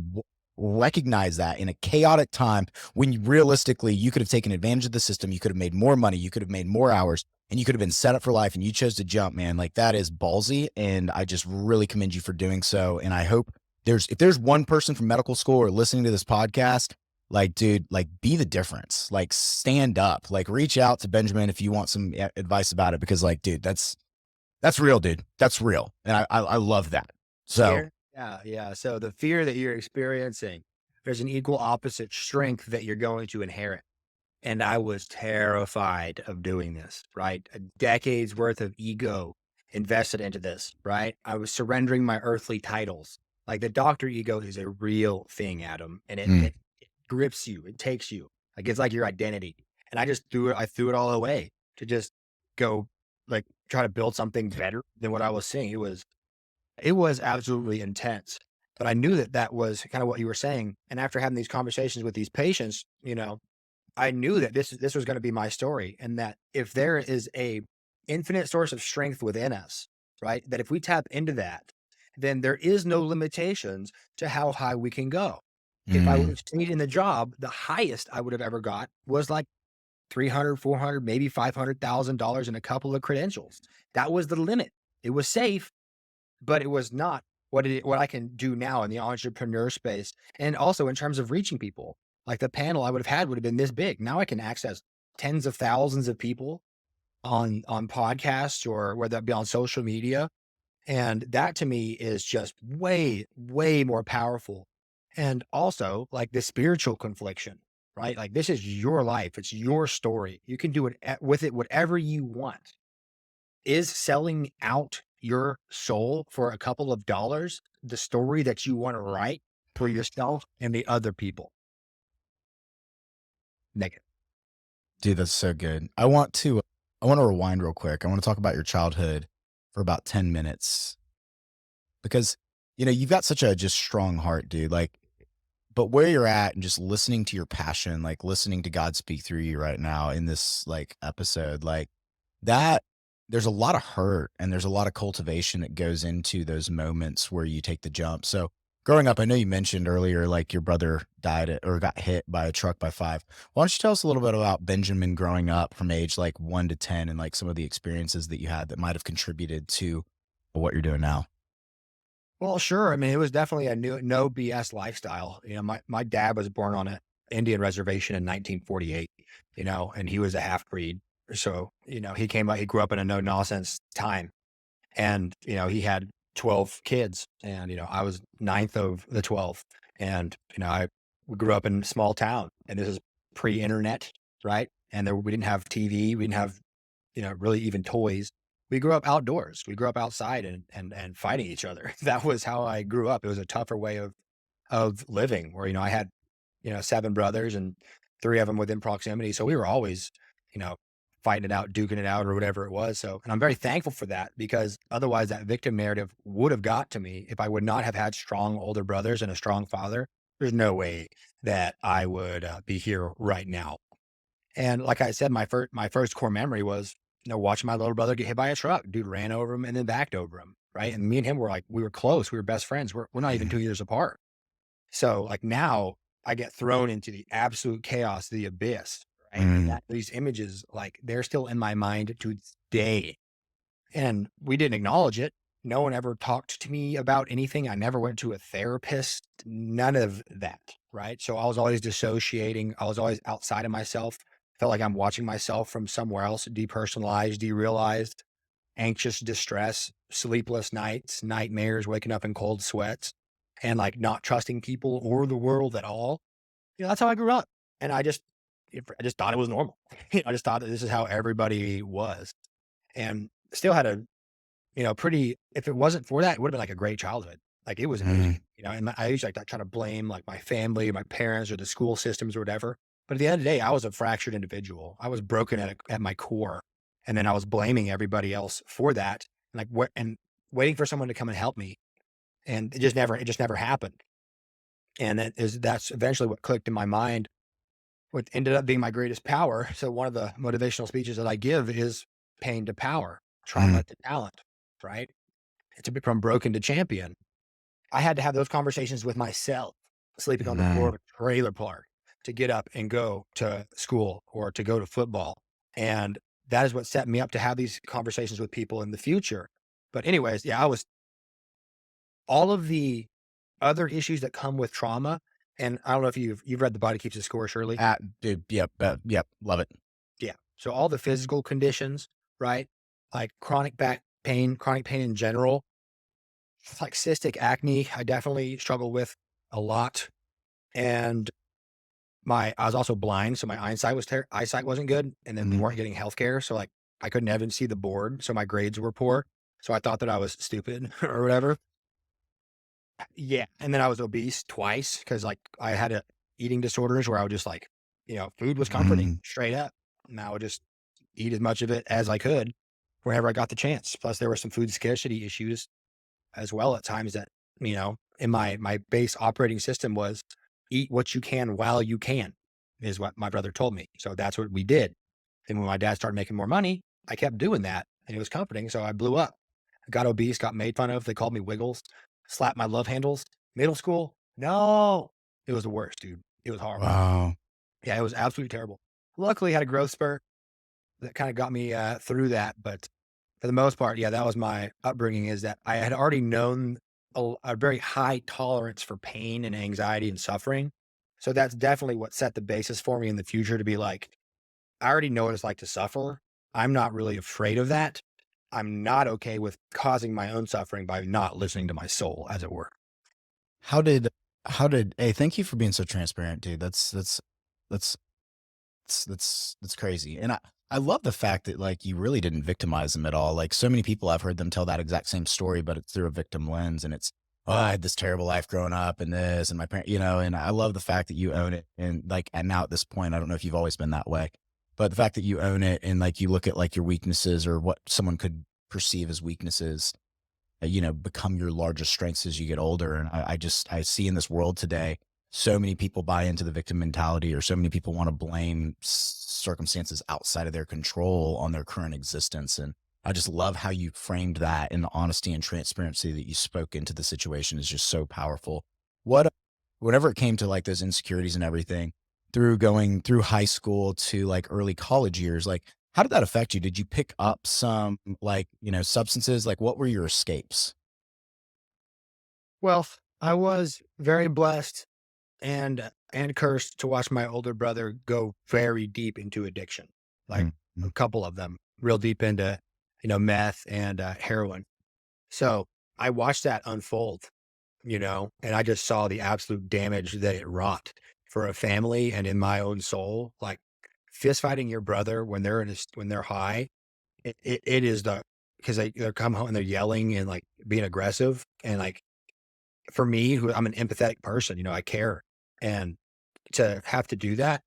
recognize that in a chaotic time when realistically you could have taken advantage of the system, you could have made more money, you could have made more hours, and you could have been set up for life, and you chose to jump, man. Like that is ballsy. And I just really commend you for doing so. And I hope if there's one person from medical school or listening to this podcast, like, dude, like be the difference, like stand up, like reach out to Benjamin if you want some advice about it, because like, dude, that's real, dude. That's real. And I love that. So Fear? Yeah. So the fear that you're experiencing, there's an equal opposite strength that you're going to inherit. And I was terrified of doing this, right? A decade's worth of ego invested into this, right? I was surrendering my earthly titles. Like the doctor ego is a real thing, Adam, and it grips you, it takes you. Like it's like your identity. And I threw it all away to just go like try to build something better than what I was seeing. It was absolutely intense, but I knew that that was kind of what you were saying. And after having these conversations with these patients, I knew that this was going to be my story, and that if there is a infinite source of strength within us, right, that if we tap into that, then there is no limitations to how high we can go. If I would have stayed in the job, the highest I would have ever got was like 300, 400, maybe $500,000 and a couple of credentials. That was the limit. It was safe, but it was not what I can do now in the entrepreneur space. And also in terms of reaching people, like the panel I would have been this big. Now I can access tens of thousands of people on podcasts or whether that be on social media. And that to me is just way, way more powerful. And also like the spiritual confliction, right? Like this is your life. It's your story. You can do it with it, whatever you want. Is selling out your soul for a couple of dollars the story that you want to write for yourself and the other people? Negative. Dude, that's so good. I want to rewind real quick. I want to talk about your childhood for about 10 minutes because you've got such a just strong heart, dude. Like, but where you're at and just listening to your passion, like listening to God speak through you right now in this like episode, like that there's a lot of hurt and there's a lot of cultivation that goes into those moments where you take the jump. So growing up, I know you mentioned earlier, like your brother or got hit by a truck by 5. Why don't you tell us a little bit about Benjamin growing up from age like 1 to 10 and like some of the experiences that you had that might have contributed to what you're doing now? Well, sure. I mean, it was definitely a no BS lifestyle. My dad was born on an Indian reservation in 1948, and he was a half breed. So, he grew up in a no nonsense time. And, he had 12 kids and, I was ninth of the 12. And, we grew up in a small town and this is pre-internet, right? And we didn't have TV. We didn't have, really even toys. We grew up outdoors. We grew up outside and fighting each other. That was how I grew up. It was a tougher way of living where, I had, 7 brothers and 3 of them within proximity. So we were always, you know, fighting it out, duking it out, or whatever it was. So, and I'm very thankful for that because otherwise that victim narrative would have got to me if I would not have had strong older brothers and a strong father. There's no way that I would be here right now. And like I said, my first core memory was, watching my little brother get hit by a truck. Dude ran over him and then backed over him. Right. And me and him were like, we were close. We were best friends. We're not even Yeah. 2 years apart. So like now I get thrown into the absolute chaos, the abyss. Right. And Mm, that these images, like they're still in my mind to this day. And we didn't acknowledge it. No one ever talked to me about anything. I never went to a therapist, none of that. Right. So I was always dissociating. I was always outside of myself. Felt like I'm watching myself from somewhere else, depersonalized, derealized, anxious distress, sleepless nights, nightmares, waking up in cold sweats, and like not trusting people or the world at all. That's how I grew up. And I just thought it was normal. I just thought that this is how everybody was. And still had a pretty if it wasn't for that, it would have been like a great childhood. Like, it was amazing, mm, and I usually like try to blame, like, my family, my parents, or the school systems or whatever, but at the end of the day, I was a fractured individual. I was broken at my core, and then I was blaming everybody else for that, like, what and waiting for someone to come and help me, and it just never happened, and that's eventually what clicked in my mind, what ended up being my greatest power. So one of the motivational speeches that I give is pain to power, mm, trauma to talent, right? To be from broken to champion. I had to have those conversations with myself, sleeping on the floor mm. of a trailer park to get up and go to school or to go to football. And that is what set me up to have these conversations with people in the future. But anyways, yeah, I was all of the other issues that come with trauma. And I don't know if you've read The Body Keeps the Score, surely. Dude, yep, yep, love it. Yeah. So all the physical conditions, right? Like chronic pain in general, like cystic acne, I definitely struggle with a lot. And I was also blind, so my eyesight wasn't good, and then we Mhm. weren't getting healthcare, so, like, I couldn't even see the board, so my grades were poor, so I thought that I was stupid or whatever. Yeah, and then I was obese twice because like, I had eating disorders where I would just, like, food was comforting, Mhm. straight up, and I would just eat as much of it as I could whenever I got the chance. Plus, there were some food scarcity issues as well at times that, in my base operating system was eat what you can while you can, is what my brother told me. So that's what we did. And when my dad started making more money, I kept doing that and it was comforting. So I blew up. I got obese, got made fun of. They called me Wiggles, slapped my love handles. Middle school, no, it was the worst, dude. It was horrible. Wow. Yeah, it was absolutely terrible. Luckily, I had a growth spurt that kind of got me through that. But for the most part, yeah, that was my upbringing is that I had already known a very high tolerance for pain and anxiety and suffering. So that's definitely what set the basis for me in the future to be like, I already know what it's like to suffer. I'm not really afraid of that. I'm not okay with causing my own suffering by not listening to my soul, as it were. How did hey, thank you for being so transparent, dude. That's that's crazy. And I love the fact that like you really didn't victimize them at all. Like so many people I've heard them tell that exact same story, but it's through a victim lens and it's oh, I had this terrible life growing up and this and my parent, and I love the fact that you own it. And like and now at this point, I don't know if you've always been that way, but the fact that you own it and like you look at like your weaknesses or what someone could perceive as weaknesses become your largest strengths as you get older. And I see in this world today, so many people buy into the victim mentality, or so many people want to blame circumstances outside of their control on their current existence. And I just love how you framed that, and the honesty and transparency that you spoke into the situation is just so powerful. Whenever it came to like those insecurities and everything through going through high school to like early college years, like how did that affect you? Did you pick up some like, substances? Like what were your escapes? Well, I was very blessed and cursed to watch my older brother go very deep into addiction, like Mm, a mm, couple of them, real deep into meth and heroin. So I watched that unfold, and I just saw the absolute damage that it wrought for a family and in my own soul. Like fist fighting your brother when they're when they're high, it is because they come home and they're yelling and like being aggressive, and like for me, who I'm an empathetic person, I care, and to have to do that,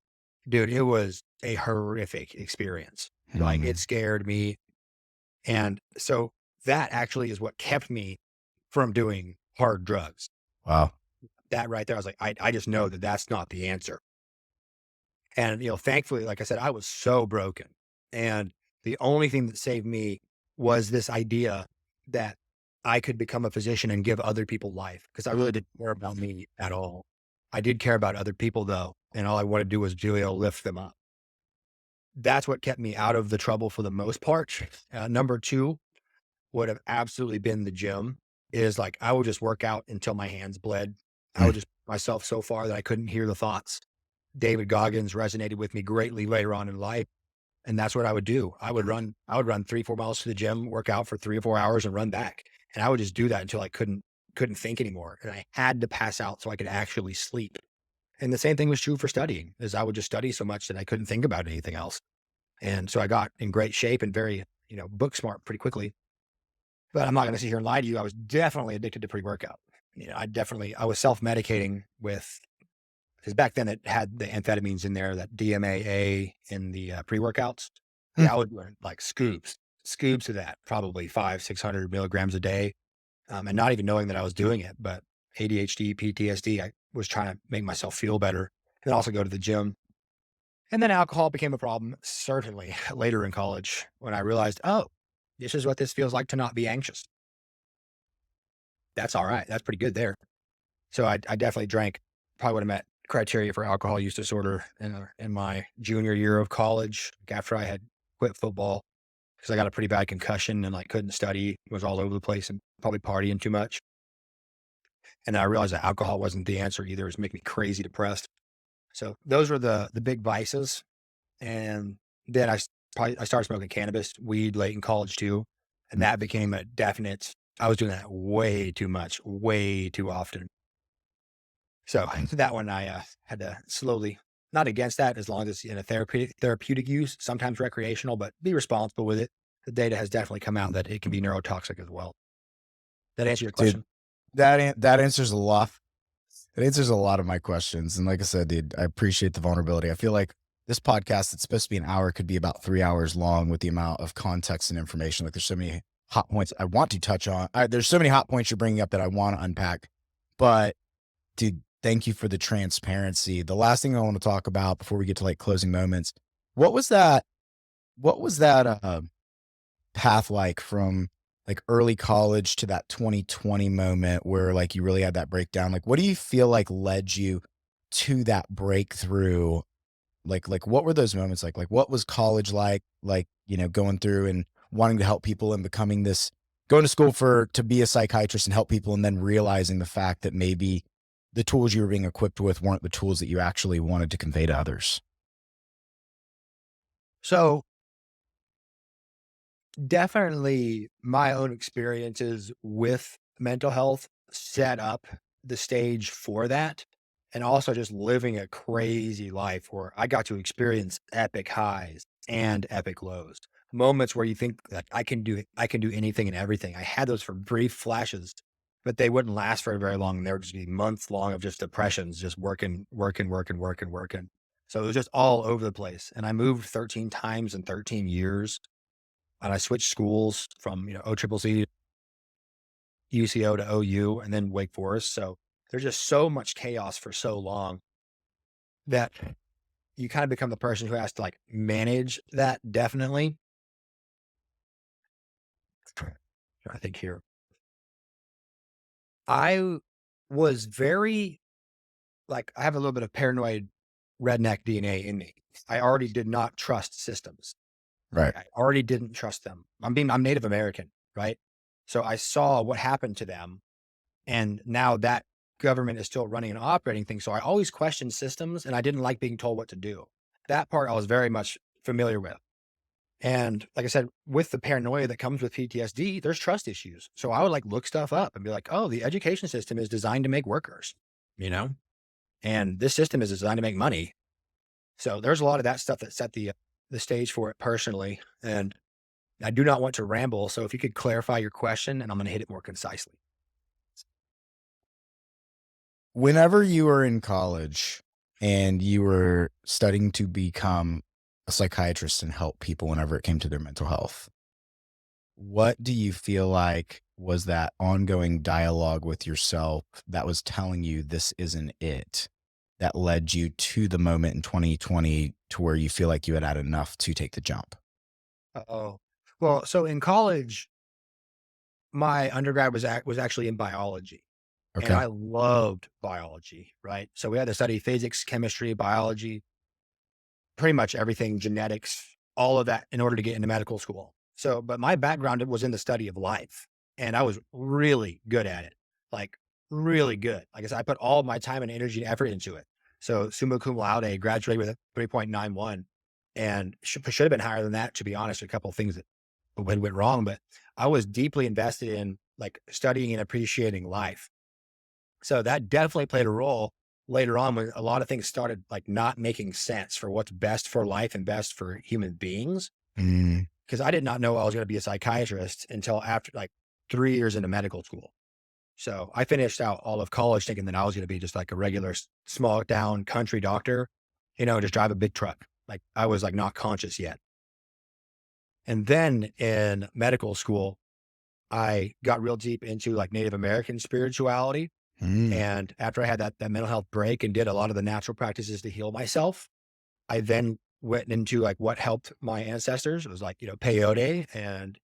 dude, it was a horrific experience. Like it mm. scared me. And so that actually is what kept me from doing hard drugs. Wow. That right there, I was like, I just know that that's not the answer. And, thankfully, like I said, I was so broken. And the only thing that saved me was this idea that I could become a physician and give other people life, because I really didn't care about me at all. I did care about other people though. And all I wanted to do was really lift them up. That's what kept me out of the trouble for the most part. Number two would have absolutely been the gym. Is like I would just work out until my hands bled. I Mm. would just push myself so far that I couldn't hear the thoughts. David Goggins resonated with me greatly later on in life. And that's what I would do. I would run 3, 4 miles to the gym, work out for 3 or 4 hours and run back. And I would just do that until I couldn't think anymore. And I had to pass out so I could actually sleep. And the same thing was true for studying, is I would just study so much that I couldn't think about anything else. And so I got in great shape and very, book smart pretty quickly. But I'm not going to sit here and lie to you. I was definitely addicted to pre-workout. I was self-medicating with, because back then it had the amphetamines in there, that DMAA in the pre-workouts. Mm. Yeah, I would do like scoops of that, probably 500-600 milligrams a day. And not even knowing that I was doing it, but ADHD, PTSD, I was trying to make myself feel better and also go to the gym. And then alcohol became a problem, certainly later in college, when I realized, oh, this is what this feels like to not be anxious. That's all right. That's pretty good there. So I definitely drank, probably would have met criteria for alcohol use disorder in my junior year of college, like after I had quit football, because I got a pretty bad concussion and like couldn't study, was all over the place and probably partying too much. And then I realized that alcohol wasn't the answer either. It was making me crazy depressed. So those were the big vices. And then I started smoking cannabis, weed late in college too. And Mm. that became a definite, I was doing that way too much, way too often. So that one I had to slowly, not against that, as long as it's in a therapeutic use, sometimes recreational, but be responsible with it. The data has definitely come out that it can be neurotoxic as well. That answer your Dude, question? that answers a lot. It answers a lot of my questions. And like I said, dude, I appreciate the vulnerability. I feel like this podcast that's supposed to be an hour could be about 3 hours long with the amount of context and information. Like there's so many hot points I want to touch on. There's so many hot points you're bringing up that I want to unpack. But dude, thank you for the transparency. The last thing I want to talk about before we get to like closing moments, what was that? What was that path like from like early college to that 2020 moment where like you really had that breakdown? Like, what do you feel like led you to that breakthrough? Like what were those moments like? Like, what was college like? Like, going through and wanting to help people and becoming this, going to school to be a psychiatrist and help people, and then realizing the fact that maybe the tools you were being equipped with weren't the tools that you actually wanted to convey to others. So Definitely my own experiences with mental health set up the stage for that. And also just living a crazy life where I got to experience epic highs and epic lows. Moments where you think that I can do anything and everything. I had those for brief flashes, but they wouldn't last for very long. They would just be months long of just depressions, just working, working, working, working, working. So it was just all over the place. And I moved 13 times in 13 years, and I switched schools from, OCCC, UCO to OU, and then Wake Forest. So there's just so much chaos for so long that you kind of become the person who has to like manage that definitely. I think here. I was very like I have a little bit of paranoid redneck DNA in me. I already did not trust systems. Right. I already didn't trust them. I'm Native American, right? So I saw what happened to them. And now that government is still running and operating things. So I always questioned systems and I didn't like being told what to do. That part I was very much familiar with. And like I said, with the paranoia that comes with PTSD, there's trust issues. So I would like look stuff up and be like, oh, the education system is designed to make workers, you know, and this system is designed to make money. So there's a lot of that stuff that set the stage for it personally. And I do not want to ramble. So if you could clarify your question, and I'm going to hit it more concisely. Whenever you were in college and you were studying to become a psychiatrist and help people whenever it came to their mental health, what do you feel like was that ongoing dialogue with yourself that was telling you this isn't it, that led you to the moment in 2020 to where you feel like you had enough to take the jump? Oh, well, so in college, my undergrad was actually in biology, and Okay. I loved biology, right? So we had to study physics, chemistry, biology, pretty much everything, genetics, all of that in order to get into medical school. So, but my background was in the study of life, and I was really good at it, like really good. Like I said, I put all my time and energy and effort into it. So, summa cum laude, graduated with a 3.91, and should have been higher than that, to be honest. A couple of things that went wrong, but I was deeply invested in like studying and appreciating life. So that definitely played a role later on when a lot of things started like not making sense for what's best for life and best for human beings. Mm, Cause I did not know I was going to be a psychiatrist until after like 3 years into medical school. So I finished out all of college thinking that I was going to be just like a regular small town country doctor, just drive a big truck. Like I was like not conscious yet. And then in medical school, I got real deep into like Native American spirituality. mm, And after I had that mental health break and did a lot of the natural practices to heal myself, I then went into like what helped my ancestors. It was like, peyote and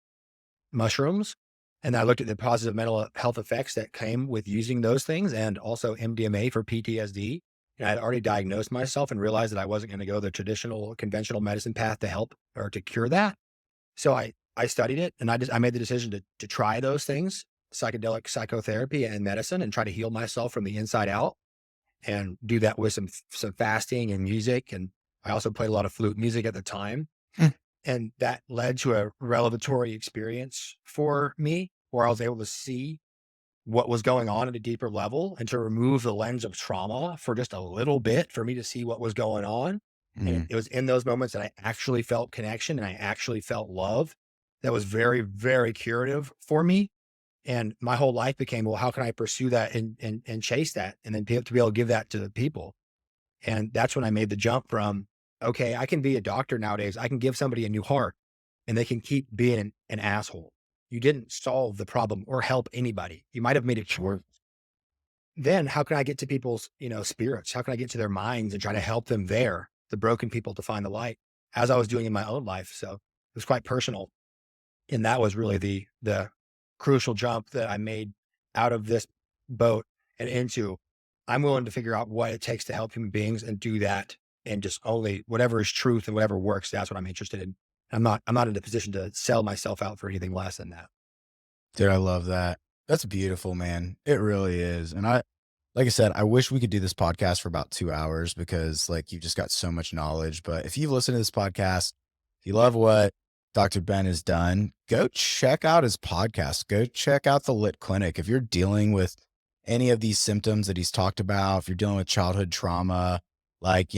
mushrooms. And I looked at the positive mental health effects that came with using those things and also MDMA for PTSD. And I had already diagnosed myself and realized that I wasn't going to go the traditional conventional medicine path to help or to cure that. So I studied it and I made the decision to try those things, psychedelic psychotherapy and medicine, and try to heal myself from the inside out and do that with some fasting and music. And I also played a lot of flute music at the time. mm, And that led to a revelatory experience for me where I was able to see what was going on at a deeper level and to remove the lens of trauma for just a little bit for me to see what was going on. And it, mm. it was in those moments that I actually felt connection and I actually felt love that was very, very curative for me. And my whole life became, well, how can I pursue that and chase that? And then to be able to give that to the people. And that's when I made the jump from, okay, I can be a doctor nowadays. I can give somebody a new heart and they can keep being an asshole. You didn't solve the problem or help anybody. You might have made it worse. Then how can I get to people's, spirits? How can I get to their minds and try to help them there, the broken people to find the light as I was doing in my own life. So it was quite personal. And that was really the crucial jump that I made out of this boat and into I'm willing to figure out what it takes to help human beings and do that and just only whatever is truth and whatever works. That's what I'm interested in. I'm not in a position to sell myself out for anything less than that. Dude, I love that. That's beautiful, man. It really is. And like I said, I wish we could do this podcast for about 2 hours because like you've just got so much knowledge. But if you've listened to this podcast, if you love what Dr. Ben is done, go check out his podcast. Go check out the Lit Clinic. If you're dealing with any of these symptoms that he's talked about, if you're dealing with childhood trauma, like,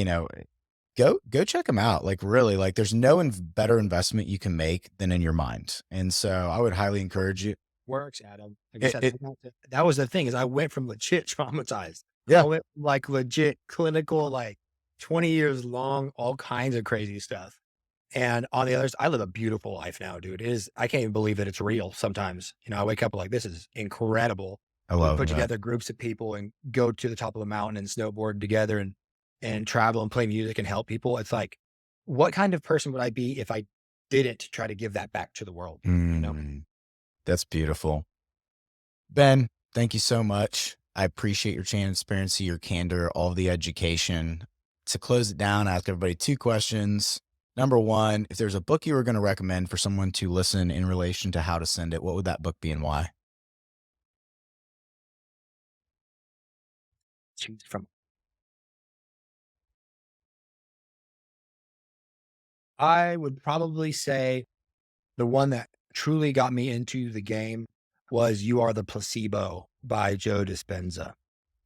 go check him out. Like, really, like, there's no better investment you can make than in your mind. And so I would highly encourage you. Works, Adam. Like I It, said, it that was the thing is I went from legit traumatized. I yeah, went from, like legit clinical, like 20 years long, all kinds of crazy stuff. And on the others, I live a beautiful life now, dude. It is, I can't even believe that it's real sometimes. I wake up like, this is incredible. I We love put that. together groups of people and go to the top of the mountain and snowboard together and travel and play music and help people. It's like, what kind of person would I be if I didn't try to give that back to the world? You know? Mm, that's beautiful. Ben, thank you so much. I appreciate your transparency, your candor, all of the education. To close it down, I ask everybody two questions. Number one, if there's a book you were going to recommend for someone to listen in relation to how to send it, what would that book be and why? Choose from. I would probably say the one that truly got me into the game was You Are the Placebo by Joe Dispenza.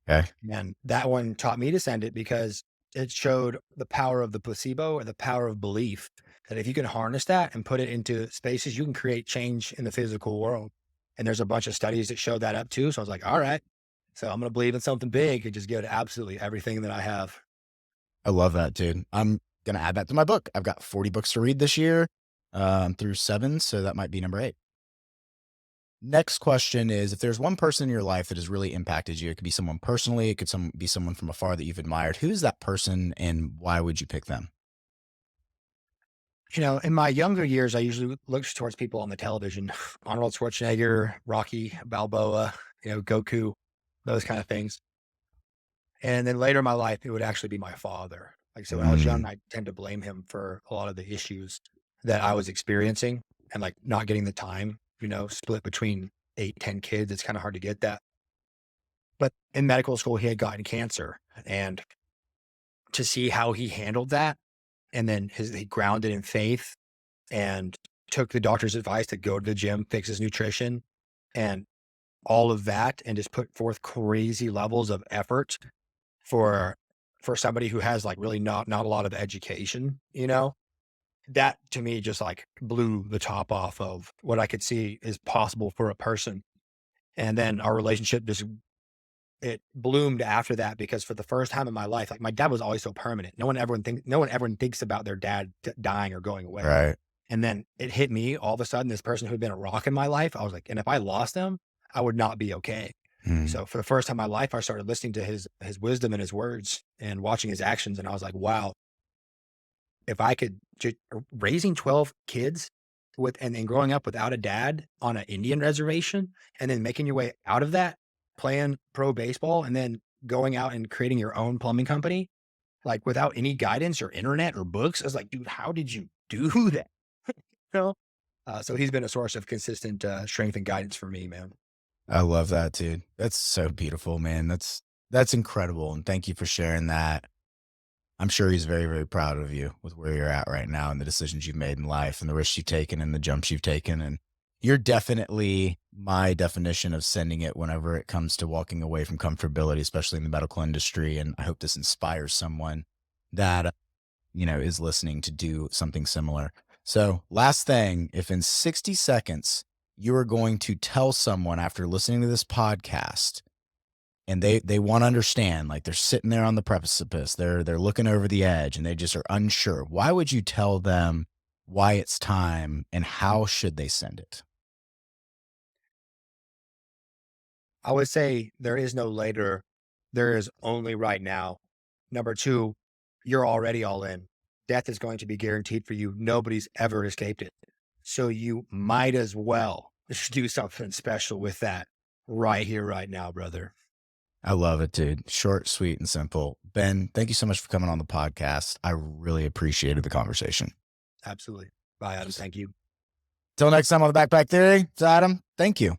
Okay. And that one taught me to send it because it showed the power of the placebo or the power of belief that if you can harness that and put it into spaces, you can create change in the physical world. And there's a bunch of studies that show that up too. So I was like, all right, so I'm going to believe in something big and just give it absolutely everything that I have. I love that, dude. I'm going to add that to my book. I've got 40 books to read this year through 7. So that might be number 8. Next question is, if there's one person in your life that has really impacted you, it could be someone personally, it could be someone from afar that you've admired. Who's that person and why would you pick them? In my younger years, I usually looked towards people on the television, Arnold Schwarzenegger, Rocky Balboa, Goku, those kind of things. And then later in my life, it would actually be my father. Like I said, when I was young, Mm, I tend to blame him for a lot of the issues that I was experiencing and like not getting the time, split between 8, 10 kids. It's kind of hard to get that. But in medical school, he had gotten cancer. And to see how he handled that and then he grounded in faith and took the doctor's advice to go to the gym, fix his nutrition and all of that, and just put forth crazy levels of effort for somebody who has like really not a lot of education, that to me just like blew the top off of what I could see is possible for a person. And then our relationship just it bloomed after that because for the first time in my life, like my dad was always so permanent. No one ever thinks about their dad dying or going away. right. And then it hit me all of a sudden, this person who'd been a rock in my life. I was like, and if I lost them, I would not be okay. Mm, So for the first time in my life, I started listening to his wisdom and his words and watching his actions. And I was like, wow, if I could raising 12 kids and growing up without a dad on an Indian reservation and then making your way out of that, playing pro baseball and then going out and creating your own plumbing company, like without any guidance or internet or books. I was like, dude, how did you do that? No. So he's been a source of consistent strength and guidance for me, man. I love that, dude. That's so beautiful, man. That's incredible. And thank you for sharing that. I'm sure he's very, very proud of you with where you're at right now and the decisions you've made in life and the risks you've taken and the jumps you've taken. And you're definitely my definition of sending it whenever it comes to walking away from comfortability, especially in the medical industry. And I hope this inspires someone that, is listening to do something similar. So, last thing, if in 60 seconds you are going to tell someone after listening to this podcast and they want to understand, like they're sitting there on the precipice, they're looking over the edge and they just are unsure, why would you tell them why it's time and how should they send it? I would say there is no later. There is only right now. Number two, you're already all in. Death is going to be guaranteed for you. Nobody's ever escaped it. So you might as well just do something special with that right here, right now, brother. I love it, dude. Short, sweet, and simple. Ben, thank you so much for coming on the podcast. I really appreciated the conversation. Absolutely. Bye, Adam. Thank you. Till next time on the Backpack Theory, it's Adam. Thank you.